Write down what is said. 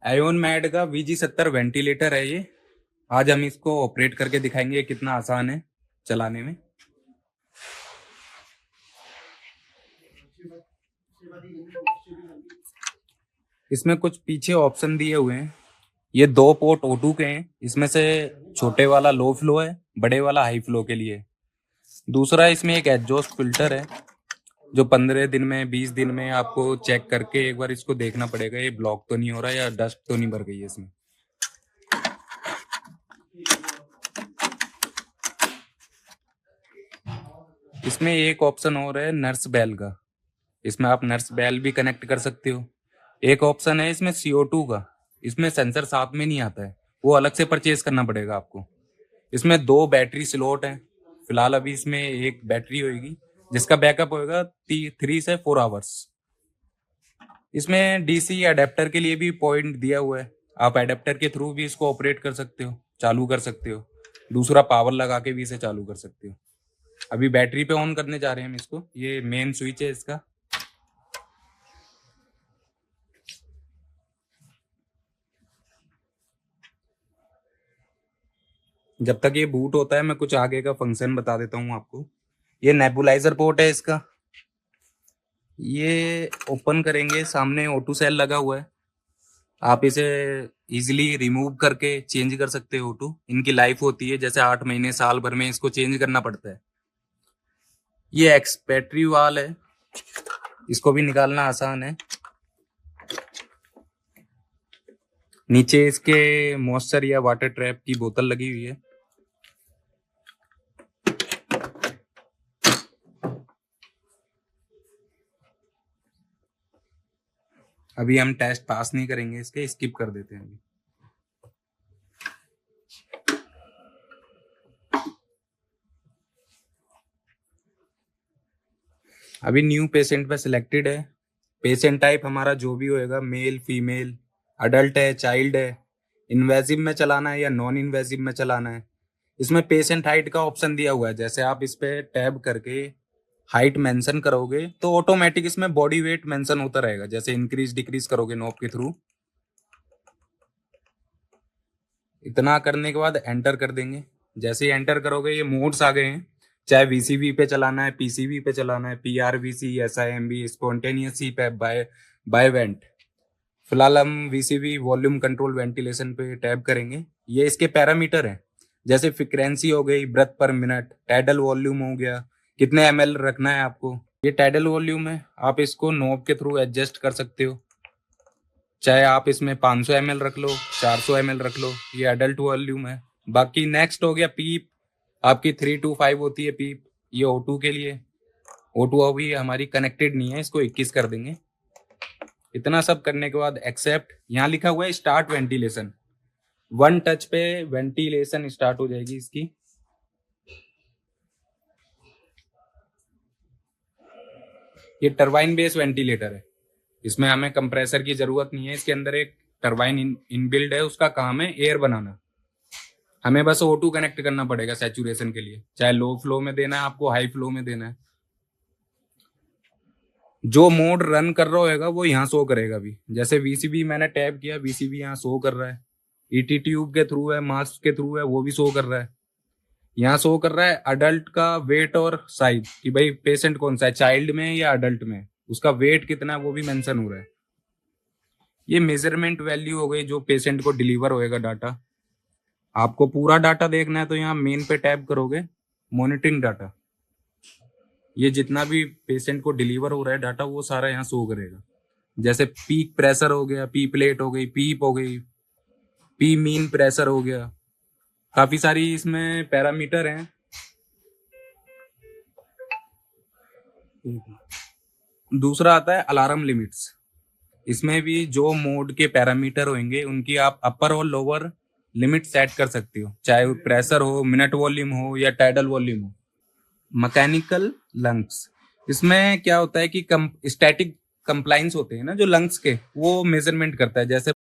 Ion mad का VG70 ventilator है ये। आज हम इसको ऑपरेट करके दिखाएंगे कितना आसान है चलाने में। इसमें कुछ पीछे ऑप्शन दिए हुए हैं। ये 2 पोर्ट O2 के हैं। इसमें से छोटे वाला लो फ्लो है, बड़े वाला हाई फ्लो के लिए। दूसरा इसमें एक एग्जॉस्ट फिल्टर है जो 15 दिन में 20 दिन में आपको चेक करके एक बार इसको देखना पड़ेगा ये ब्लॉक तो नहीं हो रहा या डस्ट तो नहीं भर गई है इसमें। इसमें एक ऑप्शन और है नर्स बेल का। इसमें आप नर्स बेल भी कनेक्ट कर सकते हो। एक ऑप्शन है इसमें CO2 का। इसमें सेंसर साथ में नहीं आता है, वो अलग से परचेज करना पड़ेगा आपको। इसमें 2 बैटरी स्लॉट हैं। फिलहाल अभी इसमें एक बैटरी होगी जिसका बैकअप होगा 3 से 4 आवर्स। इसमें DC अडेप्टर के लिए भी पॉइंट दिया हुआ है। आप अडेप्टर के थ्रू भी इसको ऑपरेट कर सकते हो, चालू कर सकते हो। दूसरा पावर लगा के भी इसे चालू कर सकते हो। अभी बैटरी पे ऑन करने जा रहे हैं हम इसको। ये मेन स्विच है इसका। जब तक ये बूट होता है मैं कुछ आगे का फंक्शन बता देता हूँ आपको। ये नेबुलाइजर पोर्ट है इसका। ये ओपन करेंगे, सामने O2 सेल लगा हुआ है। आप इसे इजीली रिमूव करके चेंज कर सकते हो। O2 इनकी लाइफ होती है जैसे 8 महीने साल भर में इसको चेंज करना पड़ता है। ये एक्सपेट्री वाल है, इसको भी निकालना आसान है। नीचे इसके मॉइस्चर या वाटर ट्रैप की बोतल लगी हुई है। अभी हम टेस्ट पास नहीं करेंगे इसके, स्किप कर देते हैं अभी न्यू पेशेंट पे सिलेक्टेड है। पेशेंट टाइप हमारा जो भी होएगा, मेल फीमेल, अडल्ट है, चाइल्ड है, इन्वेजिव में चलाना है या नॉन इन्वेजिव में चलाना है। इसमें पेशेंट हाइट का ऑप्शन दिया हुआ है। जैसे आप इस पे टैब करके हाइट मेंशन करोगे तो ऑटोमेटिक इसमें बॉडी वेट मेंशन होता रहेगा। जैसे इंक्रीज डिक्रीज करोगे नॉब के थ्रू। इतना करने के बाद एंटर कर देंगे। जैसे ही एंटर करोगे ये मोड्स आ गए हैं, चाहे VCV पे चलाना है, PCV पे चलाना है, PRVC, SIMB, स्पॉन्टेनियस पे, बाय वेंट। फिलहाल हम VCV वॉल्यूम कंट्रोल वेंटिलेशन पे टैब करेंगे। ये इसके पैरामीटर हैं, जैसे फ्रीक्वेंसी हो गई, ब्रेथ पर मिनट, टाइडल वॉल्यूम हो गया, कितने ml रखना है आपको। ये टाइडल वॉल्यूम है, आप इसको नॉब के थ्रू एडजस्ट कर सकते हो। चाहे आप इसमें 500 ml रख लो, 400 ml रख लो। ये एडल्ट वॉल्यूम है। बाकी नेक्स्ट हो गया पीप। आपकी 3 to 5 होती है पीप, ये O2 के लिए। O2 अभी हमारी कनेक्टेड नहीं है, इसको 21 कर देंगे। इतना सब करने के बाद एक्सेप्ट। यहाँ लिखा हुआ है स्टार्ट वेंटिलेशन। 1 टच पे वेंटिलेशन स्टार्ट हो जाएगी इसकी। ये टरबाइन बेस वेंटिलेटर है, इसमें हमें कंप्रेसर की जरूरत नहीं है। इसके अंदर एक टरबाइन इनबिल्ड है, उसका काम है एयर बनाना। हमें बस O2 कनेक्ट करना पड़ेगा सैचुरेशन के लिए। चाहे लो फ्लो में देना है आपको, हाई फ्लो में देना है। जो मोड रन कर रहा होगा वो यहाँ शो करेगा। अभी जैसे VCB मैंने टैप किया, VCB यहाँ शो कर रहा है। ET ट्यूब के थ्रू है, मास्क के थ्रू है, वो भी शो कर रहा है। यहाँ शो कर रहा है अडल्ट का वेट और साइज, कि भाई पेशेंट कौन सा है, चाइल्ड में या अडल्ट में, उसका वेट कितना है वो भी मेंशन हो रहा है। ये मेजरमेंट वैल्यू हो गई जो पेशेंट को डिलीवर होएगा डाटा। आपको पूरा डाटा देखना है तो यहाँ मेन पे टैप करोगे, मॉनिटरिंग डाटा। ये जितना भी पेशेंट को डिलीवर हो रहा है डाटा वो सारा यहाँ शो करेगा। जैसे पीक प्रेशर हो गया, पी प्लेट हो गई, पीप हो गई, पी मीन प्रेशर हो गया। काफी सारी इसमें पैरामीटर हैं। दूसरा आता है अलार्म लिमिट्स। इसमें भी जो मोड के पैरामीटर होंगे उनकी आप अपर और लोअर लिमिट सेट कर सकते हो, चाहे प्रेशर हो, मिनट वॉल्यूम हो या टाइडल वॉल्यूम हो। मैकेनिकल लंग्स, इसमें क्या होता है कि स्टैटिक कंप्लाइंस होते हैं ना जो लंग्स के, वो मेजरमेंट करता है। जैसे